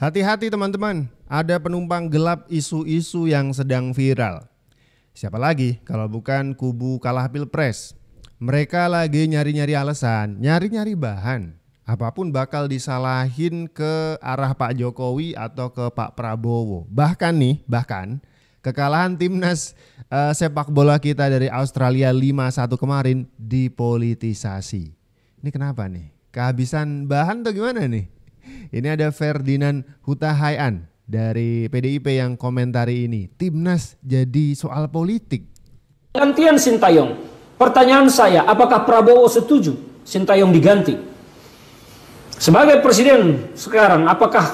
Hati-hati teman-teman, ada penumpang gelap isu-isu yang sedang viral. Siapa lagi kalau bukan kubu kalah pilpres. Mereka lagi nyari-nyari alasan, nyari-nyari bahan. Apapun bakal disalahin ke arah Pak Jokowi atau ke Pak Prabowo. Bahkan kekalahan timnas sepak bola kita dari Australia 5-1 kemarin dipolitisasi. Ini kenapa nih? Kehabisan bahan atau gimana nih? Ini ada Ferdinand Huta Hayan dari PDIP yang komentari ini. Timnas jadi soal politik. Gantian Sintayong. Pertanyaan saya, apakah Prabowo setuju Sintayong diganti? Sebagai presiden sekarang, apakah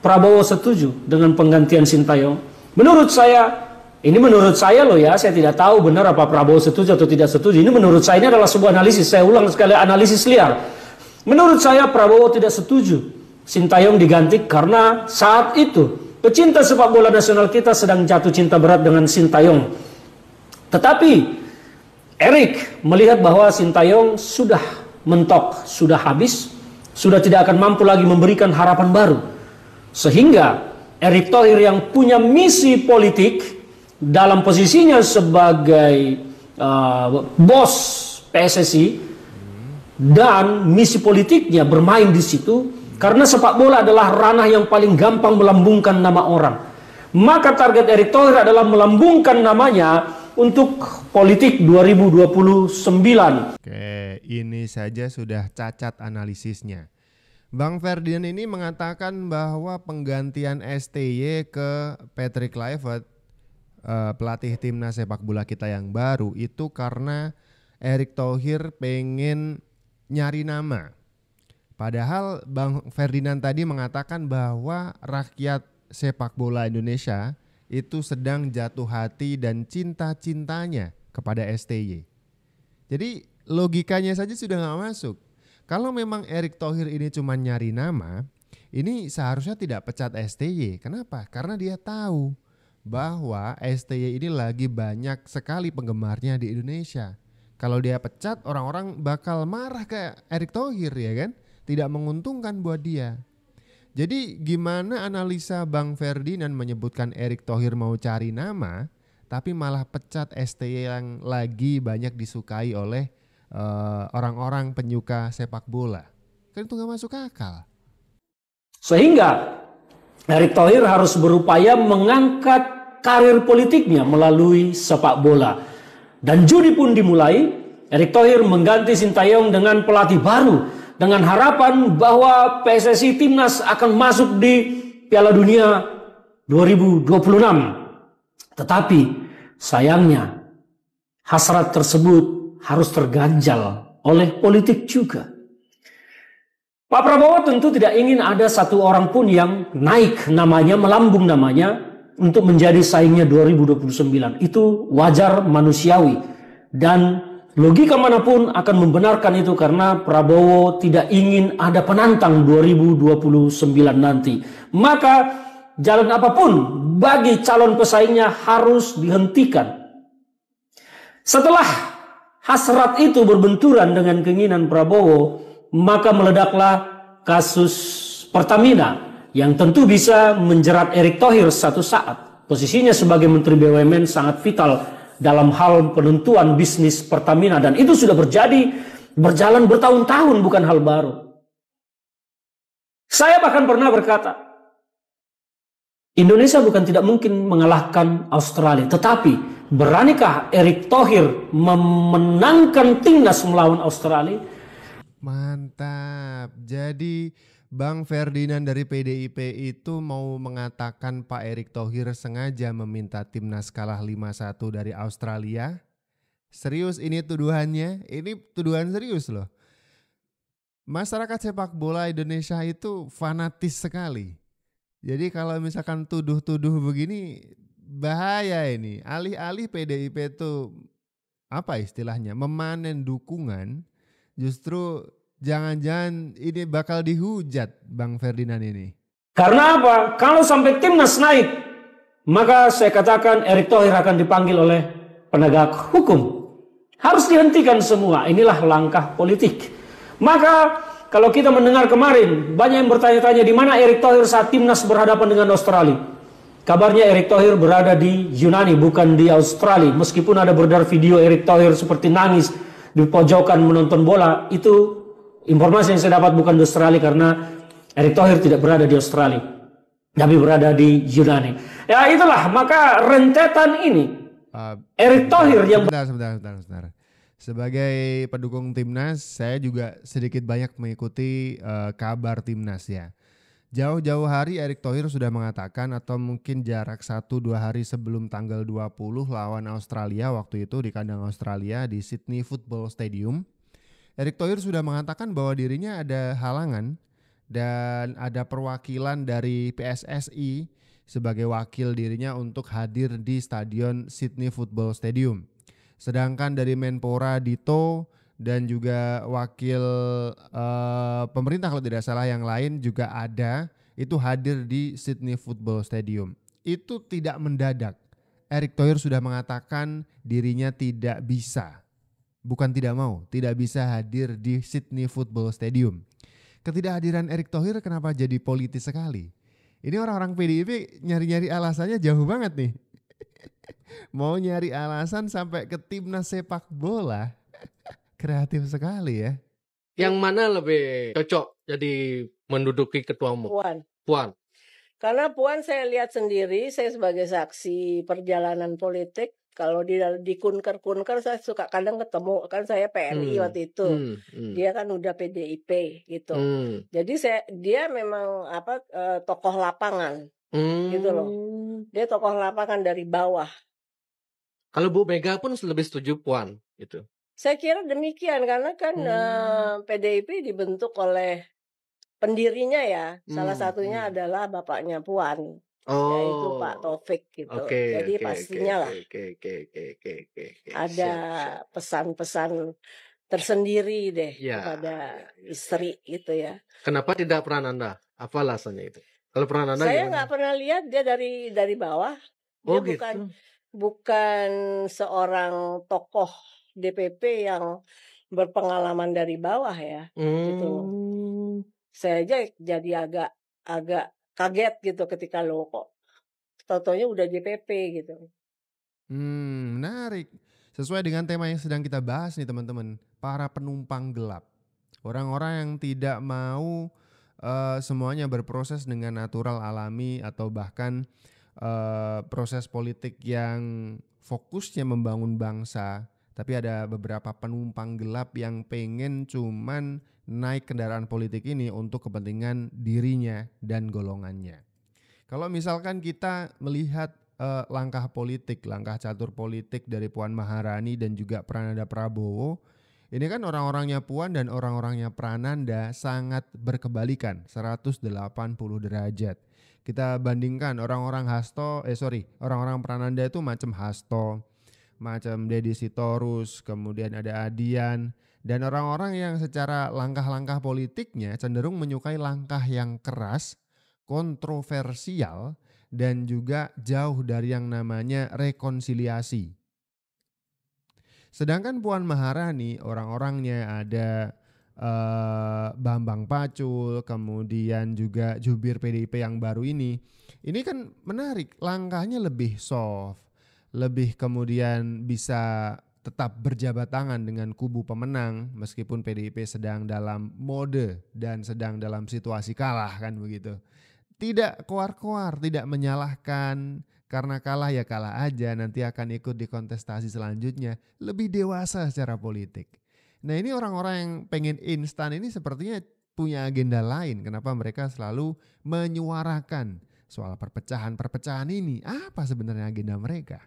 Prabowo setuju dengan penggantian Sintayong? Menurut saya loh ya, saya tidak tahu benar apa Prabowo setuju atau tidak setuju. Ini menurut saya, ini adalah sebuah analisis. Saya ulang sekali, analisis liar. Menurut saya Prabowo tidak setuju Sintayong diganti karena saat itu pecinta sepak bola nasional kita sedang jatuh cinta berat dengan Sintayong. Tetapi Erik melihat bahwa Sintayong sudah mentok, sudah habis, sudah tidak akan mampu lagi memberikan harapan baru. Sehingga Erick Thohir yang punya misi politik dalam posisinya sebagai bos PSSI dan misi politiknya bermain di situ, karena sepak bola adalah ranah yang paling gampang melambungkan nama orang. Maka target Erick Thohir adalah melambungkan namanya untuk politik 2029. Oke, ini saja sudah cacat analisisnya. Bang Ferdinand ini mengatakan bahwa penggantian STY ke Patrick Kluivert, pelatih timnas sepak bola kita yang baru, itu karena Erick Thohir pengen nyari nama. Padahal Bang Ferdinand tadi mengatakan bahwa rakyat sepak bola Indonesia itu sedang jatuh hati dan cinta-cintanya kepada STY. Jadi logikanya saja sudah gak masuk. Kalau memang Erick Thohir ini cuma nyari nama, ini seharusnya tidak pecat STY. Kenapa? Karena dia tahu bahwa STY ini lagi banyak sekali penggemarnya di Indonesia. Kalau dia pecat, orang-orang bakal marah ke Erick Thohir, ya kan? Tidak menguntungkan buat dia. Jadi gimana analisa Bang Ferdinand menyebutkan Erick Thohir mau cari nama, tapi malah pecat STY yang lagi banyak disukai oleh orang-orang penyuka sepak bola? Kan itu gak masuk akal. Sehingga Erick Thohir harus berupaya mengangkat karir politiknya melalui sepak bola. Dan judi pun dimulai. Erick Thohir mengganti Sintayong dengan pelatih baru, dengan harapan bahwa PSSI Timnas akan masuk di Piala Dunia 2026. Tetapi sayangnya hasrat tersebut harus terganjal oleh politik juga. Pak Prabowo tentu tidak ingin ada satu orang pun yang naik namanya, melambung namanya untuk menjadi saingnya 2029. Itu wajar, manusiawi, dan logika manapun akan membenarkan itu, karena Prabowo tidak ingin ada penantang 2029 nanti. Maka jalan apapun bagi calon pesaingnya harus dihentikan. Setelah hasrat itu berbenturan dengan keinginan Prabowo, maka meledaklah kasus Pertamina yang tentu bisa menjerat Erick Thohir satu saat. Posisinya sebagai Menteri BUMN sangat vital dalam hal penentuan bisnis Pertamina, dan itu sudah berjalan bertahun-tahun, bukan hal baru. Saya bahkan pernah berkata, Indonesia bukan tidak mungkin mengalahkan Australia, tetapi beranikah Erick Thohir memenangkan timnas melawan Australia? Mantap. Jadi Bang Ferdinand dari PDIP itu mau mengatakan Pak Erick Thohir sengaja meminta timnas kalah 5-1 dari Australia. Serius ini tuduhannya? Ini tuduhan serius loh. Masyarakat sepak bola Indonesia itu fanatis sekali. Jadi kalau misalkan tuduh-tuduh begini bahaya ini. Alih-alih PDIP itu apa istilahnya, memanen dukungan, justru jangan-jangan ini bakal dihujat Bang Ferdinand ini. Karena apa? Kalau sampai timnas naik, maka saya katakan Erick Thohir akan dipanggil oleh penegak hukum. Harus dihentikan semua. Inilah langkah politik. Maka Kalau kita mendengar kemarin, banyak yang bertanya-tanya di mana Erick Thohir saat timnas berhadapan dengan Australia. Kabarnya Erick Thohir berada di Yunani, bukan di Australia. Meskipun ada beredar video Erick Thohir seperti nangis di pojokan menonton bola, itu informasi yang saya dapat bukan di Australia, karena Erick Thohir tidak berada di Australia, tapi berada di Yunani. Ya itulah, maka rentetan ini Erick Thohir yang... Sebentar. Sebagai pendukung timnas, saya juga sedikit banyak mengikuti kabar timnas ya. Jauh-jauh hari Erick Thohir sudah mengatakan, atau mungkin jarak 1-2 hari sebelum tanggal 20 lawan Australia, waktu itu di kandang Australia di Sydney Football Stadium, Erick Thohir sudah mengatakan bahwa dirinya ada halangan dan ada perwakilan dari PSSI sebagai wakil dirinya untuk hadir di Stadion Sydney Football Stadium. Sedangkan dari Menpora Dito dan juga wakil pemerintah kalau tidak salah yang lain juga ada, itu hadir di Sydney Football Stadium. Itu tidak mendadak. Erick Thohir sudah mengatakan dirinya tidak bisa, bukan tidak mau, tidak bisa hadir di Sydney Football Stadium. Ketidakhadiran Erick Thohir kenapa jadi politis sekali? Ini orang-orang PDIP nyari-nyari alasannya jauh banget nih. Mau nyari alasan sampai ke timnas sepak bola. Kreatif sekali ya. Yang mana lebih cocok jadi menduduki ketua umum? Puan. Karena Puan saya lihat sendiri, saya sebagai saksi perjalanan politik. Kalau di kunker-kunker saya suka kadang ketemu, kan saya PRI waktu itu. Dia kan udah PDIP gitu. Jadi dia memang tokoh lapangan gitu loh. Dia tokoh lapangan dari bawah. Kalau Bu Mega pun lebih setuju Puan gitu. Saya kira demikian, karena kan PDIP dibentuk oleh pendirinya ya. Salah satunya adalah bapaknya Puan. Yaitu Pak Taufik gitu. Jadi pastinya lah ada pesan-pesan tersendiri deh kepada istri gitu ya. Kenapa tidak Prananda? Apa alasannya itu? Kalau Prananda saya nggak pernah lihat dia dari bawah. Dia bukan seorang tokoh DPP yang berpengalaman dari bawah ya. Gitu. Saya aja jadi agak kaget gitu ketika lo kok totonya udah DPP gitu. Menarik. Sesuai dengan tema yang sedang kita bahas nih teman-teman, para penumpang gelap. Orang-orang yang tidak mau semuanya berproses dengan natural, alami, atau bahkan proses politik yang fokusnya membangun bangsa. Tapi ada beberapa penumpang gelap yang pengen cuman naik kendaraan politik ini untuk kepentingan dirinya dan golongannya. Kalau misalkan kita melihat langkah politik, langkah catur politik dari Puan Maharani dan juga Prananda Prabowo, ini kan orang-orangnya Puan dan orang-orangnya Prananda sangat berkebalikan 180 derajat. Kita bandingkan orang-orang orang-orang Prananda itu macam Hasto, macam Deddy Sitorus, kemudian ada Adian, dan orang-orang yang secara langkah-langkah politiknya cenderung menyukai langkah yang keras, kontroversial, dan juga jauh dari yang namanya rekonsiliasi. Sedangkan Puan Maharani, orang-orangnya ada Bambang Pacul, kemudian juga jubir PDIP yang baru ini kan menarik, langkahnya lebih soft, lebih kemudian bisa tetap berjabat tangan dengan kubu pemenang meskipun PDIP sedang dalam mode dan sedang dalam situasi kalah kan begitu. Tidak koar-koar, tidak menyalahkan, karena kalah ya kalah aja, nanti akan ikut di kontestasi selanjutnya, lebih dewasa secara politik. Nah ini orang-orang yang pengen instan ini sepertinya punya agenda lain. Kenapa mereka selalu menyuarakan soal perpecahan-perpecahan ini? Apa sebenarnya agenda mereka?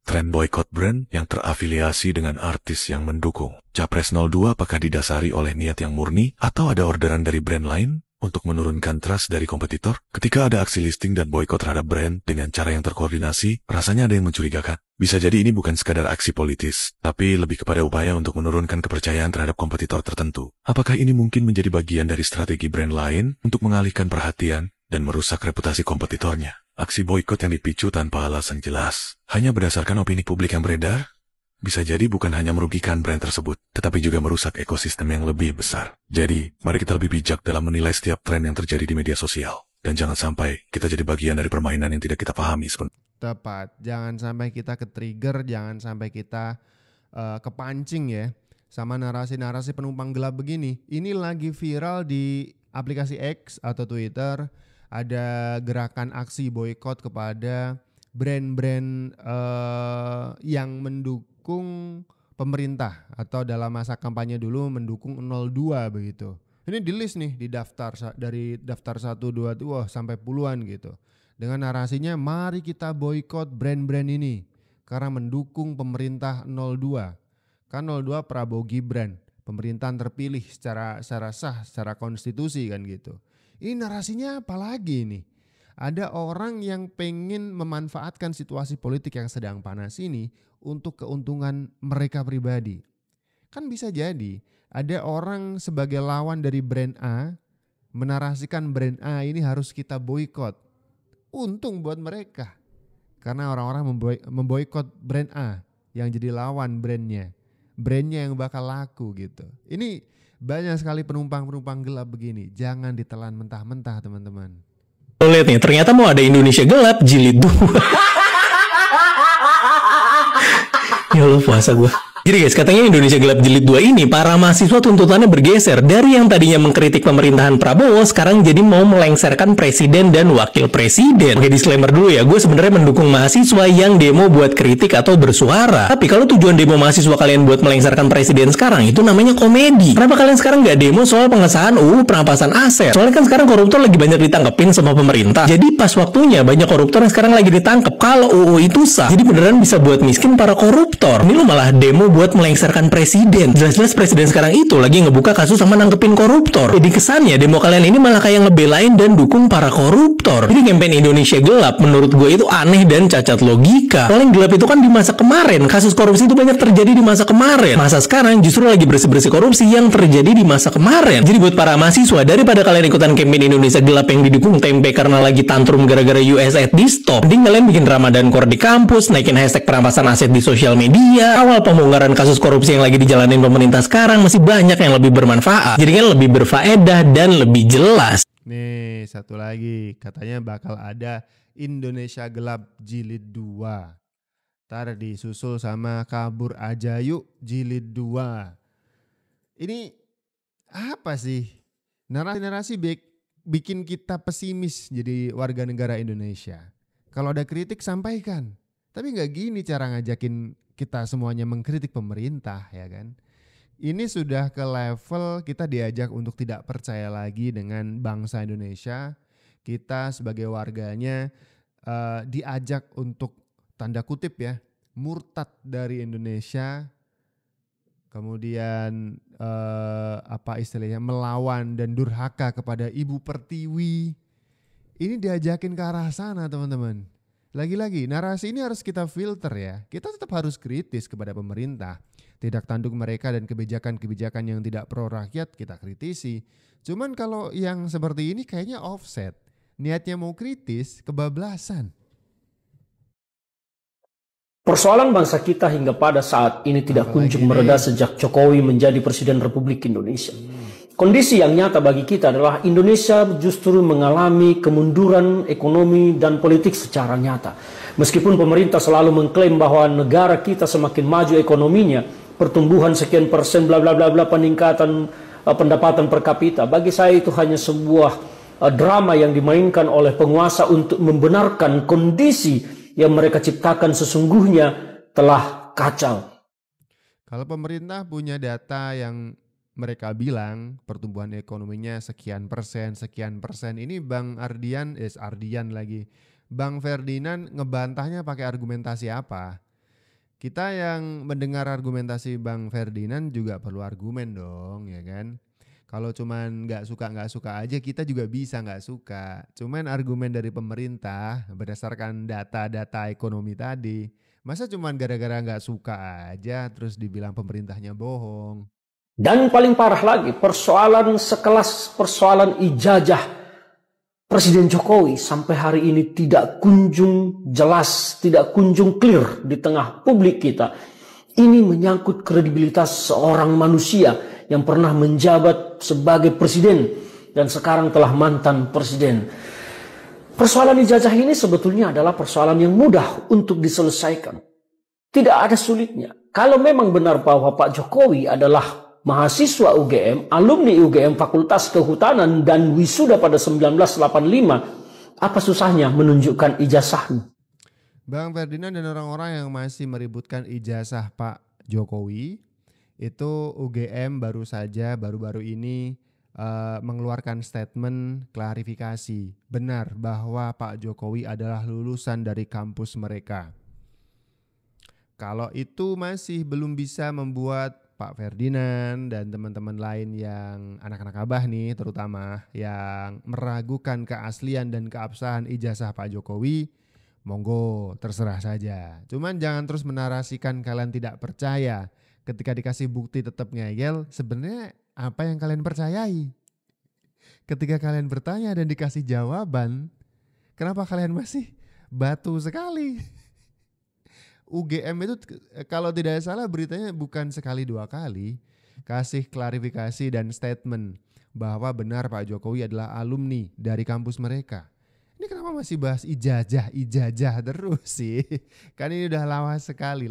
Tren boykot brand yang terafiliasi dengan artis yang mendukung Capres 02 apakah didasari oleh niat yang murni atau ada orderan dari brand lain untuk menurunkan trust dari kompetitor? Ketika ada aksi listing dan boykot terhadap brand dengan cara yang terkoordinasi, rasanya ada yang mencurigakan. Bisa jadi ini bukan sekadar aksi politis, tapi lebih kepada upaya untuk menurunkan kepercayaan terhadap kompetitor tertentu. Apakah ini mungkin menjadi bagian dari strategi brand lain untuk mengalihkan perhatian dan merusak reputasi kompetitornya? Aksi boykot yang dipicu tanpa alasan jelas, hanya berdasarkan opini publik yang beredar? bisa jadi bukan hanya merugikan brand tersebut, tetapi juga merusak ekosistem yang lebih besar. Jadi, mari kita lebih bijak dalam menilai setiap tren yang terjadi di media sosial. Dan jangan sampai kita jadi bagian dari permainan yang tidak kita pahami sebenarnya. Tepat, jangan sampai kita ke-trigger, jangan sampai kita kepancing ya sama narasi-narasi penumpang gelap begini. Ini lagi viral di aplikasi X atau Twitter, ada gerakan aksi boykot kepada brand-brand yang mendukung pemerintah atau dalam masa kampanye dulu mendukung 02 begitu. Ini di list nih, di daftar dari daftar 1, 2, sampai puluhan gitu. Dengan narasinya mari kita boykot brand-brand ini karena mendukung pemerintah 02. Kan 02 Prabowo Gibran, pemerintahan terpilih secara sah, secara konstitusi kan gitu. Ini narasinya apa lagi nih? Ada orang yang pengen memanfaatkan situasi politik yang sedang panas ini untuk keuntungan mereka pribadi. Kan bisa jadi ada orang sebagai lawan dari brand A menarasikan brand A ini harus kita boykot. Untung buat mereka. Karena orang-orang memboykot brand A yang jadi lawan brandnya. Brandnya yang bakal laku gitu. Ini banyak sekali penumpang-penumpang gelap begini. Jangan ditelan mentah-mentah teman-teman. Lihat nih, ternyata mau ada Indonesia Gelap jilid 2. Ya Allah, puasa gue. Jadi guys, katanya Indonesia Gelap jilid 2 ini para mahasiswa tuntutannya bergeser dari yang tadinya mengkritik pemerintahan Prabowo sekarang jadi mau melengsarkan presiden dan wakil presiden. Oke, disclaimer dulu ya, gue sebenarnya mendukung mahasiswa yang demo buat kritik atau bersuara. Tapi kalau tujuan demo mahasiswa kalian buat melengsarkan presiden sekarang itu namanya komedi. Kenapa kalian sekarang nggak demo soal pengesahan UU perampasan aset? Soalnya kan sekarang koruptor lagi banyak ditangkepin sama pemerintah. Jadi pas waktunya banyak koruptor yang sekarang lagi ditangkep. Kalau UU itu sah, jadi beneran bisa buat miskin para koruptor. Ini lo malah demo buat melengsarkan presiden. Jelas-jelas presiden sekarang itu lagi ngebuka kasus sama nangkepin koruptor. Jadi kesannya demo kalian ini malah kayak ngebelain dan dukung para koruptor. Jadi campaign Indonesia Gelap menurut gue itu aneh dan cacat logika. Paling gelap itu kan di masa kemarin. Kasus korupsi itu banyak terjadi di masa kemarin. Masa sekarang justru lagi bersih-bersih korupsi yang terjadi di masa kemarin. Jadi buat para mahasiswa, daripada kalian ikutan campaign Indonesia Gelap yang didukung tempe karena lagi tantrum gara-gara USAID di stop, mending kalian bikin Ramadan Core di kampus, naikin hashtag perampasan aset di sosial media, awal pembongkaran kasus korupsi yang lagi dijalanin pemerintah sekarang masih banyak yang lebih bermanfaat. Jadi kan lebih berfaedah dan lebih jelas. Nih, satu lagi katanya bakal ada Indonesia Gelap jilid 2. Ntar disusul sama Kabur Aja Yuk jilid 2. Ini apa sih? Narasi-narasi bikin kita pesimis jadi warga negara Indonesia. Kalau ada kritik sampaikan. Tapi nggak gini cara ngajakin kita semuanya mengkritik pemerintah ya kan. Ini sudah ke level kita diajak untuk tidak percaya lagi dengan bangsa Indonesia. Kita sebagai warganya diajak untuk tanda kutip ya murtad dari Indonesia. Kemudian apa istilahnya melawan dan durhaka kepada Ibu Pertiwi. Ini diajakin ke arah sana teman-teman. Lagi-lagi narasi ini harus kita filter ya. Kita tetap harus kritis kepada pemerintah. Tidak tanduk mereka dan kebijakan-kebijakan yang tidak pro rakyat kita kritisi. Cuman kalau yang seperti ini kayaknya offset. Niatnya mau kritis, kebablasan. Persoalan bangsa kita hingga pada saat ini tidak kunjung mereda sejak Jokowi menjadi Presiden Republik Indonesia. Kondisi yang nyata bagi kita adalah Indonesia justru mengalami kemunduran ekonomi dan politik secara nyata. Meskipun pemerintah selalu mengklaim bahwa negara kita semakin maju ekonominya, pertumbuhan sekian persen, bla bla bla bla, peningkatan pendapatan per kapita, bagi saya itu hanya sebuah drama yang dimainkan oleh penguasa untuk membenarkan kondisi yang mereka ciptakan sesungguhnya telah kacau. Kalau pemerintah punya data yang mereka bilang pertumbuhan ekonominya sekian persen, ini Bang Bang Ferdinand ngebantahnya pakai argumentasi apa? Kita yang mendengar argumentasi Bang Ferdinand juga perlu argumen dong, ya kan? Kalau cuman nggak suka aja kita juga bisa nggak suka. Cuman argumen dari pemerintah berdasarkan data-data ekonomi tadi, masa cuman gara-gara nggak suka aja terus dibilang pemerintahnya bohong? Dan paling parah lagi, persoalan sekelas persoalan ijazah Presiden Jokowi sampai hari ini tidak kunjung jelas, tidak kunjung clear di tengah publik kita. Ini menyangkut kredibilitas seorang manusia yang pernah menjabat sebagai presiden dan sekarang telah mantan presiden. Persoalan ijazah ini sebetulnya adalah persoalan yang mudah untuk diselesaikan. Tidak ada sulitnya. Kalau memang benar bahwa Pak Jokowi adalah mahasiswa UGM, alumni UGM Fakultas Kehutanan dan wisuda pada 1985, apa susahnya menunjukkan ijazahnya? Bang Ferdinand dan orang-orang yang masih meributkan ijazah Pak Jokowi, itu UGM baru-baru ini mengeluarkan statement klarifikasi. Benar bahwa Pak Jokowi adalah lulusan dari kampus mereka. Kalau itu masih belum bisa membuat Pak Ferdinand dan teman-teman lain yang anak-anak abah nih terutama yang meragukan keaslian dan keabsahan ijazah Pak Jokowi, monggo terserah saja. Cuman jangan terus menarasikan kalian tidak percaya. Ketika dikasih bukti tetap ngeyel, sebenarnya apa yang kalian percayai? Ketika kalian bertanya dan dikasih jawaban, kenapa kalian masih batu sekali? UGM itu kalau tidak salah beritanya bukan sekali dua kali kasih klarifikasi dan statement bahwa benar Pak Jokowi adalah alumni dari kampus mereka. Ini kenapa masih bahas ijazah terus sih? Kan ini udah lama sekali.